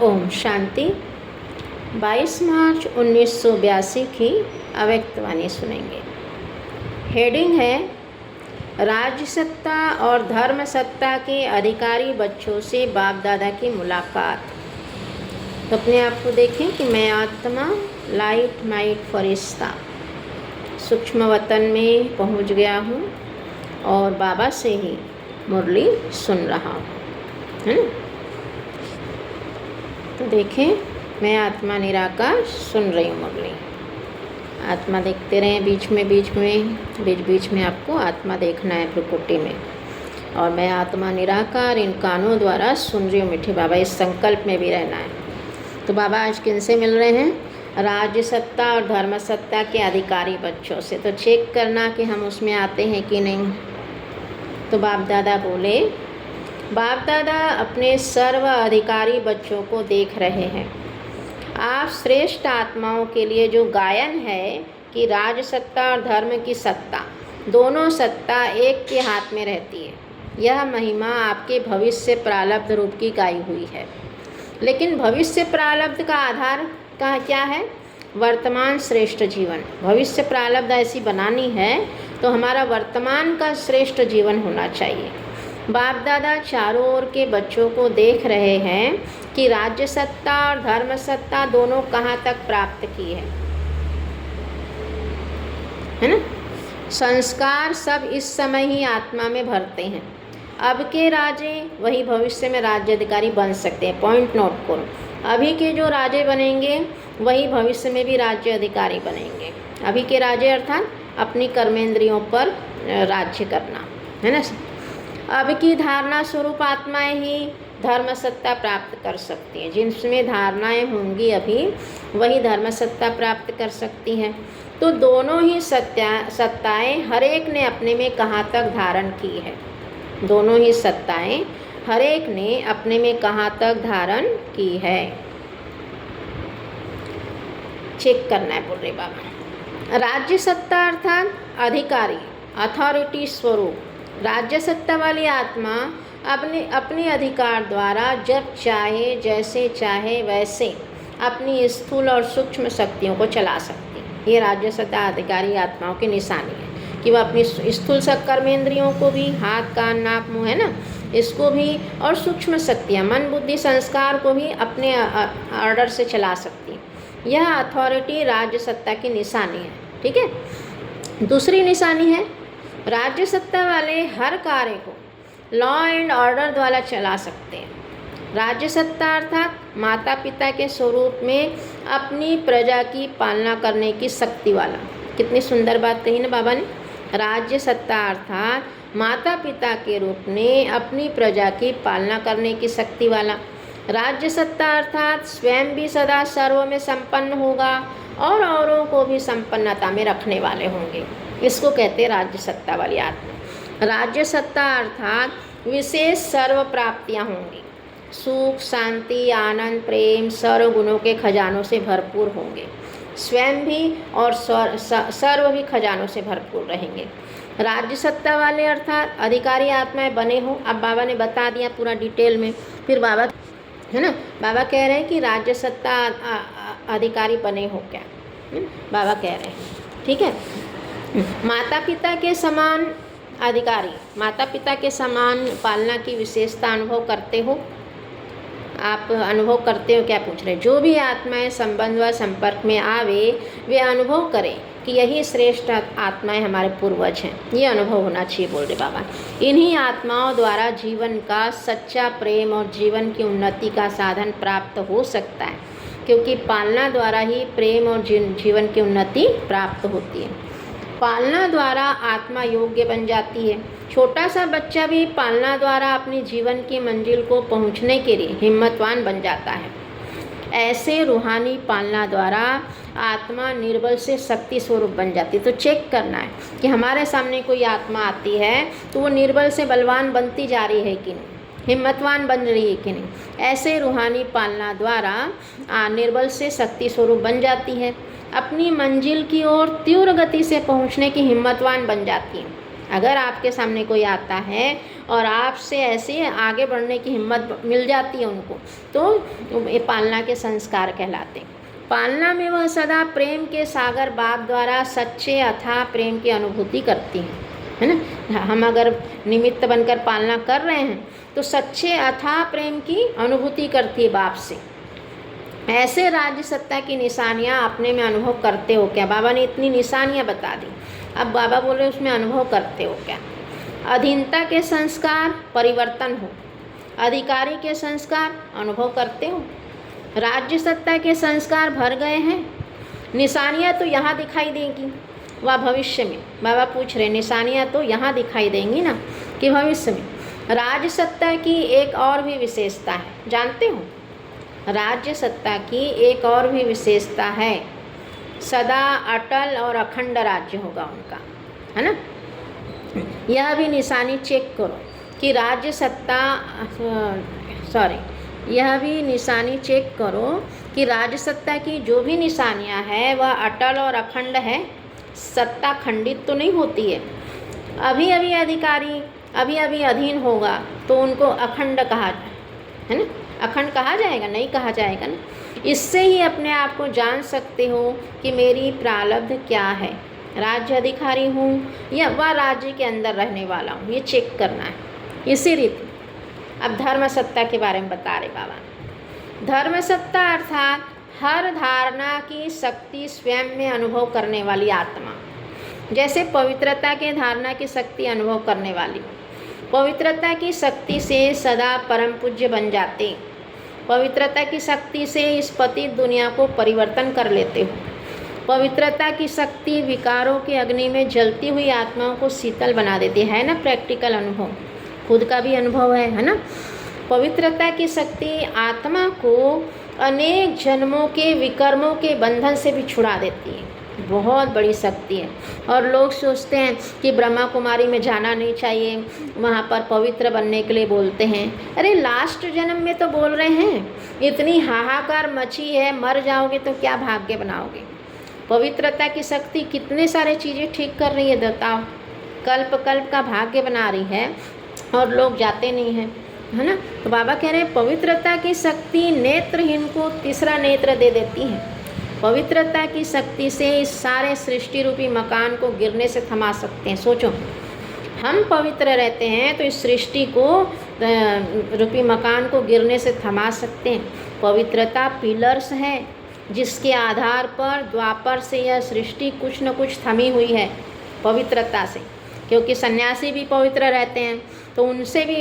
ओम शांति। 22 मार्च 1982 की अव्यक्तवाणी सुनेंगे। हेडिंग है राज्य सत्ता और धर्म सत्ता के अधिकारी बच्चों से बाप दादा की मुलाकात। तो अपने आप को देखें कि मैं आत्मा लाइट माइट फरिश्ता सूक्ष्म वतन में पहुंच गया हूं और बाबा से ही मुरली सुन रहा हूं, है ना। तो देखें, मैं आत्मा निराकार सुन रही हूँ मुरली। आत्मा देखते रहें, बीच में आपको आत्मा देखना है प्रकृति में। और मैं आत्मा निराकार इन कानों द्वारा सुन रही हूँ मीठे बाबा, इस संकल्प में भी रहना है। तो बाबा आज किन से मिल रहे हैं? राज्य सत्ता और धर्म सत्ता के अधिकारी बच्चों से। तो चेक करना कि हम उसमें आते हैं कि नहीं। तो बाप दादा बोले, बाप दादा अपने सर्व अधिकारी बच्चों को देख रहे हैं। आप श्रेष्ठ आत्माओं के लिए जो गायन है कि राज सत्ता और धर्म की सत्ता, दोनों सत्ता एक के हाथ में रहती है, यह महिमा आपके भविष्य प्रारब्ध रूप की गाई हुई है। लेकिन भविष्य प्रारब्ध का आधार का क्या है? वर्तमान श्रेष्ठ जीवन। भविष्य प्रारब्ध ऐसी बनानी है तो हमारा वर्तमान का श्रेष्ठ जीवन होना चाहिए। बाप दादा चारों ओर के बच्चों को देख रहे हैं कि राज्य सत्ता और धर्म सत्ता दोनों कहाँ तक प्राप्त की है ना। संस्कार सब इस समय ही आत्मा में भरते हैं। अब के राजे वही भविष्य में राज्य अधिकारी बन सकते हैं। पॉइंट नोट करो, अभी के जो राजे बनेंगे वही भविष्य में भी राज्य अधिकारी बनेंगे। अभी के राजे अर्थात अपनी कर्मेंद्रियों पर राज्य करना, है ना। अब की धारणा स्वरूप आत्माएं ही धर्म सत्ता प्राप्त कर सकती हैं। जिनमें धारणाएं होंगी अभी वही धर्म सत्ता प्राप्त कर सकती हैं। तो दोनों ही सत्ताएं हर एक ने अपने में कहाँ तक धारण की है। दोनों ही सत्ताएं हर एक ने अपने में कहाँ तक धारण की है, चेक करना है बोल रहे बाबा। राज्य सत्ता अर्थात अधिकारी, अथॉरिटी स्वरूप। राज्य सत्ता वाली आत्मा अपने अधिकार द्वारा जब चाहे, जैसे चाहे वैसे अपनी स्थूल और सूक्ष्म शक्तियों को चला सकती है। ये राज्य सत्ता अधिकारी आत्माओं की निशानी है कि वह अपनी स्थूल कर्मेंद्रियों को भी, हाथ कान नाक मुँह है ना, इसको भी, और सूक्ष्म शक्तियाँ मन बुद्धि संस्कार को भी अपने ऑर्डर से चला सकती है। यह अथॉरिटी राज्य सत्ता की निशानी है, ठीक है। दूसरी निशानी है, राज्य सत्ता वाले हर कार्य को लॉ एंड ऑर्डर द्वारा चला सकते हैं। राज्य सत्ता अर्थात माता पिता के स्वरूप में अपनी प्रजा की पालना करने की शक्ति वाला। कितनी सुंदर बात कही ना बाबा ने। राज्य सत्ता अर्थात माता पिता के रूप में अपनी प्रजा की पालना करने की शक्ति वाला। राज्य सत्ता अर्थात स्वयं भी सदा सर्व में संपन्न होगा और औरों को भी संपन्नता में रखने वाले होंगे। इसको कहते हैं राज्य सत्ता वाली आत्मा। राज्य सत्ता अर्थात विशेष सर्व प्राप्तियाँ होंगी। सुख, शांति, आनंद, प्रेम, सर्व गुणों के खजानों से भरपूर होंगे। स्वयं भी और सर्व भी खजानों से भरपूर रहेंगे। राज्य सत्ता वाले अर्थात अधिकारी आत्माएं बने हो। अब बाबा ने बता दिया पूरा डिटेल में। फिर बाबा, है ना, बाबा कह रहे हैं कि राज्य सत्ता अधिकारी बने हो क्या, बाबा कह रहे हैं, ठीक है। माता पिता के समान अधिकारी, माता पिता के समान पालना की विशेषता अनुभव करते हो। आप अनुभव करते हो क्या पूछ रहे? जो भी आत्माएं संबंध व संपर्क में आवे वे अनुभव करें कि यही श्रेष्ठ आत्माएं हमारे पूर्वज हैं। ये अनुभव होना चाहिए बोल रहे बाबा। इन्हीं आत्माओं द्वारा जीवन का सच्चा प्रेम और जीवन की उन्नति का साधन प्राप्त हो सकता है, क्योंकि पालना द्वारा ही प्रेम और जीवन की उन्नति प्राप्त होती है। पालना द्वारा आत्मा योग्य बन जाती है। छोटा सा बच्चा भी पालना द्वारा अपनी जीवन की मंजिल को पहुंचने के लिए हिम्मतवान बन जाता है। ऐसे रूहानी पालना द्वारा आत्मा निर्बल से शक्ति स्वरूप बन जाती है। तो चेक करना है कि हमारे सामने कोई आत्मा आती है तो वो निर्बल से बलवान बनती जा रही है कि नहीं, हिम्मतवान बन रही है कि नहीं। ऐसे रूहानी पालना द्वारा निर्बल से शक्ति स्वरूप बन जाती है। अपनी मंजिल की ओर तीव्र गति से पहुंचने की हिम्मतवान बन जाती है। अगर आपके सामने कोई आता है और आपसे ऐसे आगे बढ़ने की हिम्मत मिल जाती है उनको, तो ये पालना के संस्कार कहलाते हैं। पालना में वह सदा प्रेम के सागर बाप द्वारा सच्चे अथाह प्रेम की अनुभूति करती हैं, है ना। हम अगर निमित्त बनकर पालना कर रहे हैं तो सच्चे अथाह प्रेम की अनुभूति करती है बाप से। ऐसे राज्य सत्ता की निशानियाँ अपने में अनुभव करते हो क्या? बाबा ने इतनी निशानियाँ बता दी, अब बाबा बोल रहे उसमें अनुभव करते हो क्या? अधीनता के संस्कार परिवर्तन हो, अधिकारी के संस्कार अनुभव करते हो, राज्य सत्ता के संस्कार भर गए हैं। निशानियाँ तो यहाँ दिखाई देंगी व भविष्य में। बाबा पूछ रहे निशानियाँ तो यहाँ दिखाई देंगी ना कि भविष्य में। राज्य सत्ता की एक और भी विशेषता है, जानते हो? राज्य सत्ता की एक और भी विशेषता है, सदा अटल और अखंड राज्य होगा उनका, है ना। यह भी निशानी चेक करो कि राज्य सत्ता यह भी निशानी चेक करो कि राज्य सत्ता की जो भी निशानियां हैं वह अटल और अखंड है, सत्ता खंडित तो नहीं होती है। अभी अभी अधिकारी अभी अभी अधीन होगा तो उनको अखंड कहा है ना, अखंड कहा जाएगा? नहीं कहा जाएगा ना। इससे ही अपने आप को जान सकते हो कि मेरी प्रारब्ध क्या है, राज्य अधिकारी हूँ या वह राज्य के अंदर रहने वाला हूँ, ये चेक करना है। इसी रीति अब धर्म सत्ता के बारे में बता रहे बाबा। धर्म सत्ता अर्थात हर धारणा की शक्ति स्वयं में अनुभव करने वाली आत्मा। जैसे पवित्रता के धारणा की शक्ति अनुभव करने वाली, पवित्रता की शक्ति से सदा परम पूज्य बन जाते, पवित्रता की शक्ति से इस पतित दुनिया को परिवर्तन कर लेते हो। पवित्रता की शक्ति विकारों के अग्नि में जलती हुई आत्माओं को शीतल बना देती है ना। प्रैक्टिकल अनुभव, खुद का भी अनुभव है ना। पवित्रता की शक्ति आत्मा को अनेक जन्मों के विकर्मों के बंधन से भी छुड़ा देती है, बहुत बड़ी शक्ति है। और लोग सोचते हैं कि ब्रह्मा कुमारी में जाना नहीं चाहिए, वहाँ पर पवित्र बनने के लिए बोलते हैं। अरे लास्ट जन्म में तो बोल रहे हैं, इतनी हाहाकार मची है, मर जाओगे तो क्या भाग्य बनाओगे। पवित्रता की शक्ति कितने सारे चीज़ें ठीक कर रही है, बताओ। कल्प कल्प का भाग्य बना रही है और लोग जाते नहीं हैं, है ना। तो बाबा कह रहे हैं पवित्रता की शक्ति नेत्रहीन को तीसरा नेत्र दे देती है। पवित्रता की शक्ति से इस सारे सृष्टि रूपी मकान को गिरने से थमा सकते हैं। सोचो, हम पवित्र रहते हैं तो इस सृष्टि को रूपी मकान को गिरने से थमा सकते हैं। पवित्रता पिलर्स है जिसके आधार पर द्वापर से यह सृष्टि कुछ न कुछ थमी हुई है, पवित्रता से। क्योंकि सन्यासी भी पवित्र रहते हैं तो उनसे भी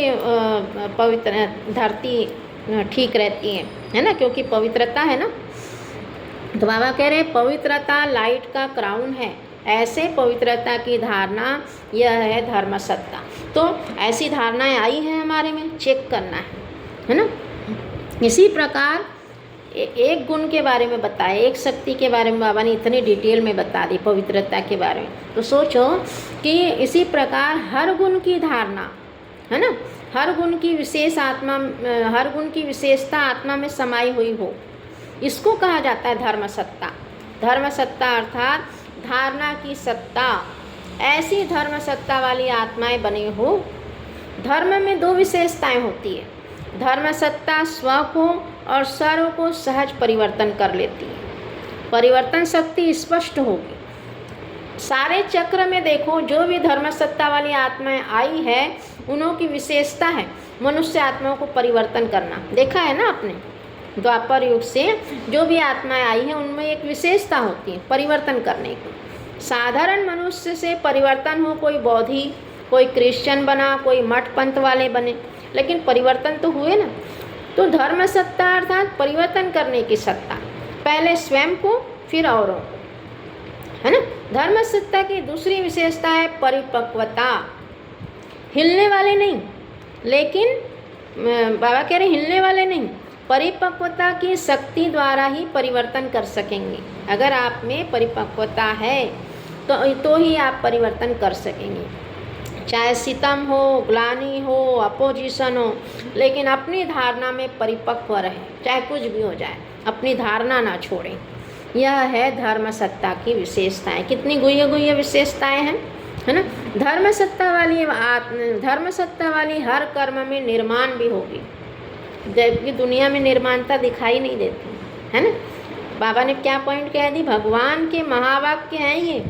पवित्र धरती ठीक रहती है ना, क्योंकि पवित्रता है ना। तो बाबा कह रहे हैं पवित्रता लाइट का क्राउन है। ऐसे पवित्रता की धारणा यह है धर्म सत्ता। तो ऐसी धारणाएं आई हैं हमारे में, चेक करना है ना। इसी प्रकार एक गुण के बारे में बताया, एक शक्ति के बारे में बाबा ने इतनी डिटेल में बता दी पवित्रता के बारे में। तो सोचो कि इसी प्रकार हर गुण की धारणा है ना, हर गुण की विशेषता आत्मा में समाई हुई हो, इसको कहा जाता है धर्म सत्ता। धर्म सत्ता अर्थात धारणा की सत्ता। ऐसी धर्म सत्ता वाली आत्माएं बनी हो। धर्म में दो विशेषताएं होती है। धर्म सत्ता स्व को और सर्व को सहज परिवर्तन कर लेती है। परिवर्तन शक्ति स्पष्ट होगी। सारे चक्र में देखो, जो भी धर्म सत्ता वाली आत्माएं आई है उन्हों की विशेषता है मनुष्य आत्माओं को परिवर्तन करना। देखा है ना आपने, द्वापर युग से जो भी आत्माएं आई हैं उनमें एक विशेषता होती है परिवर्तन करने की। साधारण मनुष्य से परिवर्तन हो, कोई बौद्धि, कोई क्रिश्चियन बना, कोई मठ पंथ वाले बने, लेकिन परिवर्तन तो हुए ना। तो धर्म सत्ता अर्थात परिवर्तन करने की सत्ता, पहले स्वयं को फिर औरों को, है ना। धर्म सत्ता की दूसरी विशेषता है परिपक्वता। हिलने वाले नहीं, लेकिन बाबा कह रहे हिलने वाले नहीं, परिपक्वता की शक्ति द्वारा ही परिवर्तन कर सकेंगे। अगर आप में परिपक्वता है तो ही आप परिवर्तन कर सकेंगे। चाहे सितम हो, ग्लानि हो, अपोजिशन हो, लेकिन अपनी धारणा में परिपक्व रहे, चाहे कुछ भी हो जाए, अपनी धारणा ना छोड़ें। यह है धर्म सत्ता की विशेषताएं। कितनी गुह्य गुह्य विशेषताएं हैं, है ना। धर्म सत्ता वाली हर कर्म में निर्माण भी होगी, जबकि दुनिया में निर्माणता दिखाई नहीं देती, है ना। बाबा ने क्या पॉइंट कह दी, भगवान के महावाक्य हैं ये,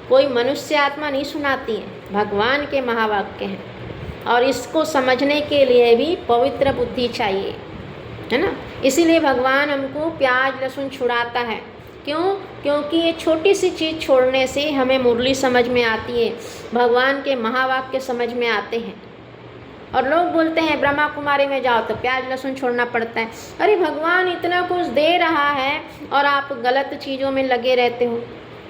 कोई मनुष्य आत्मा नहीं सुनाती है, भगवान के महावाक्य हैं। और इसको समझने के लिए भी पवित्र बुद्धि चाहिए, है ना। इसीलिए भगवान हमको प्याज लहसुन छुड़ाता है। क्यों? क्योंकि ये छोटी सी चीज़ छोड़ने से हमें मुरली समझ में आती है, भगवान के महावाक्य समझ में आते हैं। और लोग बोलते हैं ब्रह्मा कुमारी में जाओ तो प्याज लहसुन छोड़ना पड़ता है। अरे भगवान इतना कुछ दे रहा है और आप गलत चीज़ों में लगे रहते हो,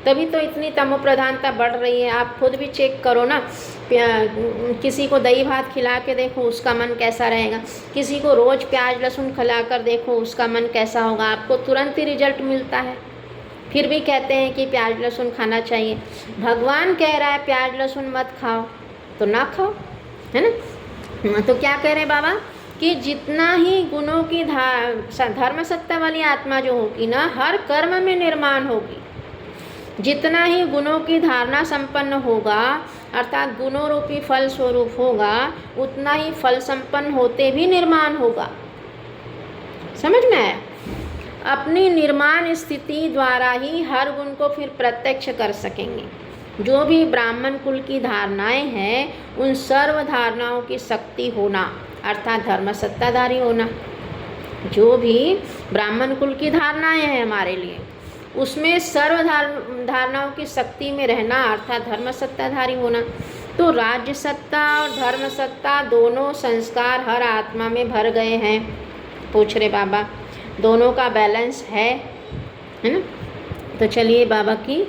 तभी तो इतनी तमो प्रधानता बढ़ रही है। आप खुद भी चेक करो ना, किसी को दही भात खिला के देखो उसका मन कैसा रहेगा, किसी को रोज़ प्याज लहसुन खिला कर देखो उसका मन कैसा होगा, आपको तुरंत ही रिजल्ट मिलता है। फिर भी कहते हैं कि प्याज लहसुन खाना चाहिए। भगवान कह रहा है प्याज लहसुन मत खाओ तो ना खाओ, है ना। तो क्या कह रहे हैं बाबा कि जितना ही गुणों की धर्म सत्ता वाली आत्मा जो होगी ना, हर कर्म में निर्माण होगी। जितना ही गुणों की धारणा संपन्न होगा, अर्थात गुणों रूपी फल स्वरूप होगा, उतना ही फल संपन्न होते भी निर्माण होगा। समझ में आया? अपनी निर्माण स्थिति द्वारा ही हर गुण को फिर प्रत्यक्ष कर सकेंगे। जो भी ब्राह्मण कुल की धारणाएं हैं, उन सर्व धारणाओं की शक्ति होना, अर्थात धर्म सत्ताधारी होना। जो भी ब्राह्मण कुल की धारणाएं हैं हमारे लिए, उसमें सर्व धारणाओं की शक्ति में रहना, अर्थात धर्म सत्ताधारी होना। तो राज्य सत्ता और धर्म सत्ता दोनों संस्कार हर आत्मा में भर गए हैं। पूछ रहे बाबा, दोनों का बैलेंस है ना। तो चलिए बाबा की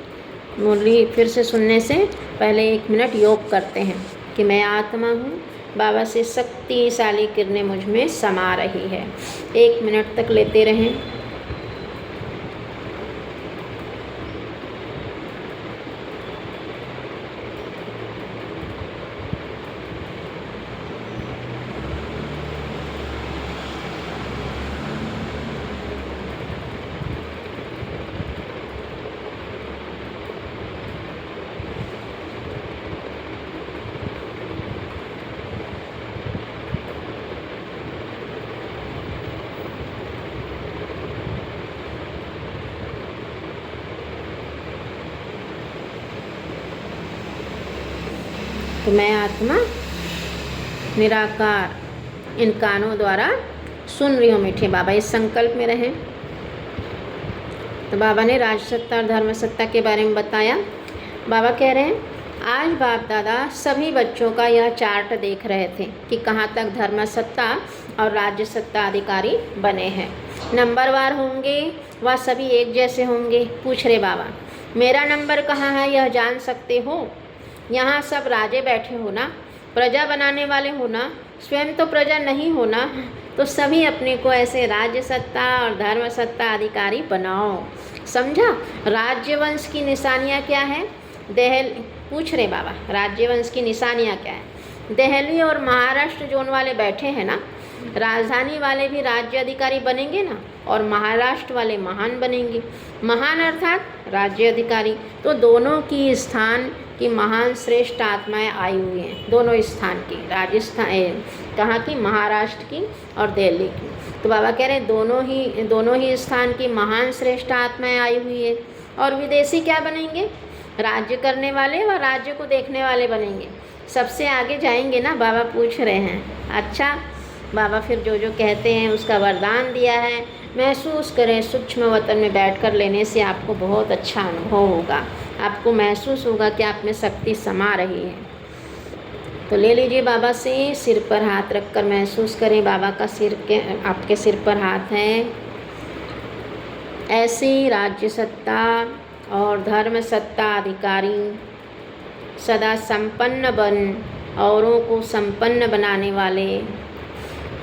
मुरली फिर से सुनने से पहले 1 मिनट योग करते हैं कि मैं आत्मा हूँ, बाबा से शक्तिशाली किरणें मुझ में समा रही है। 1 मिनट तक लेते रहें। तो मैं आत्मा निराकार इन कानों द्वारा सुन रही हूँ मीठे बाबा, इस संकल्प में रहें। तो बाबा ने राजसत्ता और धर्म सत्ता के बारे में बताया। बाबा कह रहे हैं आज बाप दादा सभी बच्चों का यह चार्ट देख रहे थे कि कहाँ तक धर्म सत्ता और राज्य सत्ता अधिकारी बने हैं। नंबरवार होंगे वह सभी एक जैसे होंगे। पूछ रहे बाबा मेरा नंबर कहाँ है यह जान सकते हो? यहाँ सब राजे बैठे हो ना, प्रजा बनाने वाले हो ना, स्वयं तो प्रजा नहीं हो ना, तो सभी अपने को ऐसे राज्य सत्ता और धर्म सत्ता अधिकारी बनाओ। समझा? राज्यवंश की निशानियाँ क्या है? पूछ रहे बाबा राज्यवंश की निशानियाँ क्या है? दिल्ली और महाराष्ट्र जोन वाले बैठे हैं ना, राजधानी वाले भी राज्य अधिकारी बनेंगे ना, और महाराष्ट्र वाले महान बनेंगे। महान अर्थात राज्य अधिकारी। तो दोनों की स्थान की महान श्रेष्ठ आत्माएं आई हुई हैं, दोनों स्थान की, राजस्थान कहाँ की? महाराष्ट्र की और दिल्ली की। तो बाबा कह रहे हैं दोनों ही स्थान की महान श्रेष्ठ आत्माएं आई हुई है। और विदेशी क्या बनेंगे? राज्य करने वाले व राज्य को देखने वाले बनेंगे। सबसे आगे जाएंगे ना, बाबा पूछ रहे हैं। अच्छा बाबा फिर जो जो कहते हैं उसका वरदान दिया है, महसूस करें। सूक्ष्म वतन में बैठकर लेने से आपको बहुत अच्छा अनुभव होगा, आपको महसूस होगा कि आप में शक्ति समा रही है। तो ले लीजिए बाबा से, सिर पर हाथ रखकर महसूस करें बाबा का आपके सिर पर हाथ है। ऐसी राज्य सत्ता और धर्म सत्ता अधिकारी सदा संपन्न बन औरों को संपन्न बनाने वाले,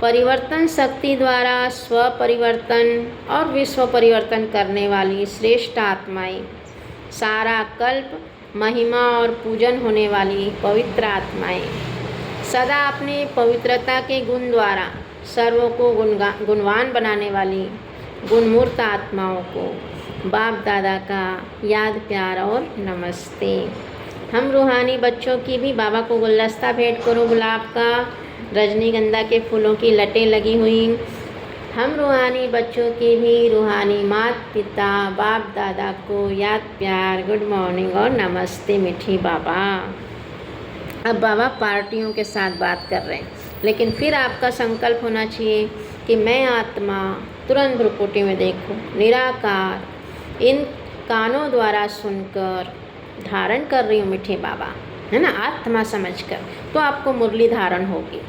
परिवर्तन शक्ति द्वारा स्व परिवर्तन और विश्व परिवर्तन करने वाली श्रेष्ठ आत्माएं, सारा कल्प महिमा और पूजन होने वाली पवित्र आत्माएं, सदा अपने पवित्रता के गुण द्वारा सर्वों को गुणवान बनाने वाली गुणमूर्त आत्माओं को बाप दादा का याद प्यार और नमस्ते। हम रूहानी बच्चों की भी बाबा को गुलदस्ता भेंट करो गुलाब का, रजनीगंधा के फूलों की लटें लगी हुई। हम रूहानी बच्चों की भी रूहानी माता पिता बाप दादा को याद प्यार गुड मॉर्निंग और नमस्ते मीठी बाबा। अब बाबा पार्टियों के साथ बात कर रहे हैं, लेकिन फिर आपका संकल्प होना चाहिए कि मैं आत्मा तुरंत भ्रुकुटी में देखूं, निराकार इन कानों द्वारा सुनकर धारण कर रही हूँ मीठे बाबा, है ना, आत्मा समझकर, तो आपको मुरली धारण होगी।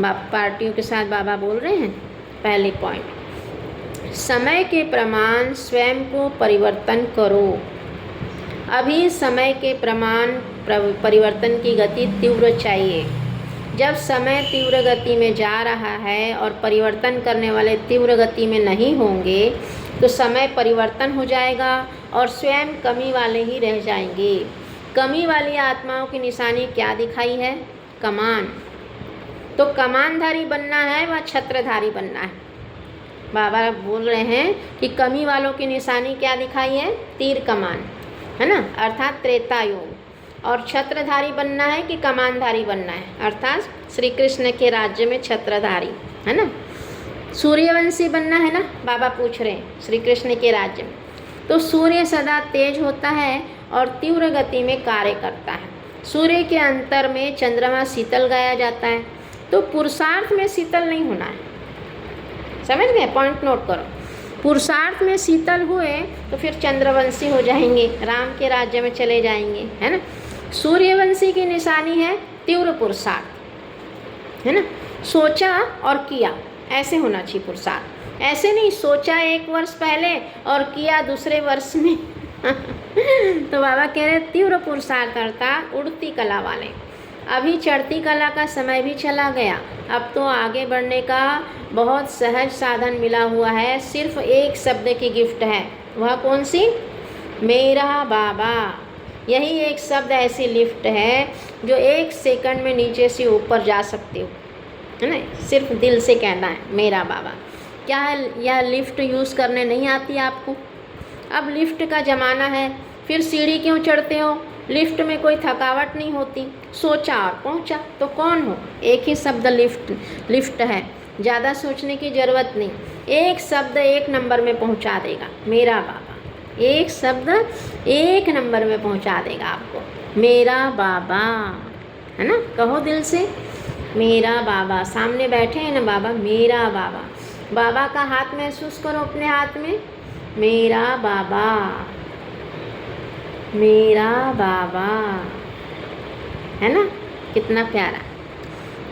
पार्टियों के साथ बाबा बोल रहे हैं। पहले पॉइंट, समय के प्रमाण स्वयं को परिवर्तन करो। अभी समय के प्रमाण परिवर्तन की गति तीव्र चाहिए। जब समय तीव्र गति में जा रहा है और परिवर्तन करने वाले तीव्र गति में नहीं होंगे तो समय परिवर्तन हो जाएगा और स्वयं कमी वाले ही रह जाएंगे। कमी वाली आत्माओं की निशानी क्या दिखाई है? कमान। तो कमानधारी बनना है व छत्रधारी बनना है। बाबा बोल रहे हैं कि कमी वालों की निशानी क्या दिखाई है? तीर कमान, है ना, अर्थात त्रेता युग। और छत्रधारी बनना है कि कमानधारी बनना है, अर्थात श्री कृष्ण के राज्य में छत्रधारी, है ना। सूर्यवंशी बनना है ना, बाबा पूछ रहे हैं, श्री कृष्ण के राज्य में। तो सूर्य सदा तेज होता है और तीव्र गति में कार्य करता है। सूर्य के अंतर में चंद्रमा शीतल गाया जाता है। तो पुरुषार्थ में शीतल नहीं होना है, समझ गए? पॉइंट नोट करो। पुरुषार्थ में शीतल हुए तो फिर चंद्रवंशी हो जाएंगे, राम के राज्य में चले जाएंगे, है ना। सूर्यवंशी की निशानी है तीव्र पुरुषार्थ, है ना। सोचा और किया, ऐसे होना चाहिए पुरुषार्थ। ऐसे नहीं सोचा 1 वर्ष पहले और किया दूसरे वर्ष में तो बाबा कह रहे तीव्र पुरुषार्थ अर्थात उड़ती कला वाले। अभी चढ़ती कला का समय भी चला गया, अब तो आगे बढ़ने का बहुत सहज साधन मिला हुआ है। सिर्फ एक शब्द की गिफ्ट है, वह कौन सी? मेरा बाबा। यही एक शब्द ऐसी लिफ्ट है जो 1 सेकंड में नीचे से ऊपर जा सकते हो, है ना। सिर्फ दिल से कहना है मेरा बाबा। क्या है, यह लिफ्ट यूज़ करने नहीं आती आपको? अब लिफ्ट का ज़माना है, फिर सीढ़ी क्यों चढ़ते हो? लिफ्ट में कोई थकावट नहीं होती, सोचा और पहुंचा। तो कौन हो? एक ही शब्द लिफ्ट है, ज़्यादा सोचने की ज़रूरत नहीं। एक शब्द 1 नंबर में पहुंचा देगा, मेरा बाबा। एक शब्द 1 नंबर में पहुंचा देगा आपको, मेरा बाबा, है ना। कहो दिल से मेरा बाबा। सामने बैठे हैं ना बाबा, मेरा बाबा। बाबा का हाथ महसूस करो अपने हाथ में, मेरा बाबा, मेरा बाबा, है ना। कितना प्यारा।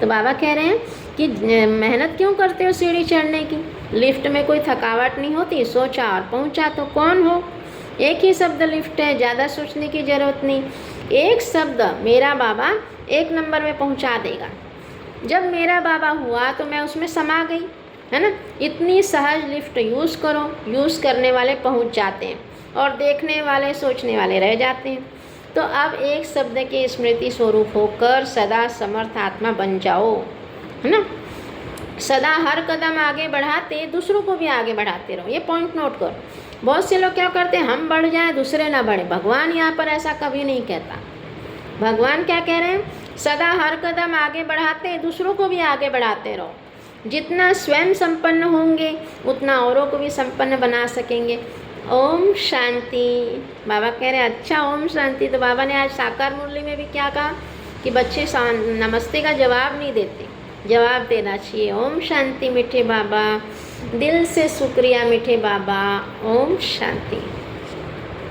तो बाबा कह रहे हैं कि मेहनत क्यों करते हो सीढ़ी चढ़ने की? लिफ्ट में कोई थकावट नहीं होती, सोचा और पहुंचा। तो कौन हो? एक ही शब्द लिफ्ट है, ज़्यादा सोचने की ज़रूरत नहीं। एक शब्द मेरा बाबा 1 नंबर में पहुंचा देगा। जब मेरा बाबा हुआ तो मैं उसमें समा गई, है ना। इतनी सहज लिफ्ट यूज़ करो, यूज़ करने वाले पहुंच जाते हैं और देखने वाले सोचने वाले रह जाते हैं। तो अब एक शब्द के स्मृति स्वरूप होकर सदा समर्थ आत्मा बन जाओ, है ना। सदा हर कदम आगे बढ़ाते दूसरों को भी आगे बढ़ाते रहो। ये पॉइंट नोट करो। बहुत से लोग क्या करते हैं, हम बढ़ जाएं दूसरे ना बढ़े। भगवान यहाँ पर ऐसा कभी नहीं कहता। भगवान क्या कह रहे हैं? सदा हर कदम आगे बढ़ाते दूसरों को भी आगे बढ़ाते रहो। जितना स्वयं संपन्न होंगे उतना औरों को भी संपन्न बना सकेंगे। ओम शांति। बाबा कह रहे हैं अच्छा ओम शांति। तो बाबा ने आज साकार मुरली में भी क्या कहा कि बच्चे नमस्ते का जवाब नहीं देते, जवाब देना चाहिए। ओम शांति मीठे बाबा, दिल से शुक्रिया मीठे बाबा, ओम शांति।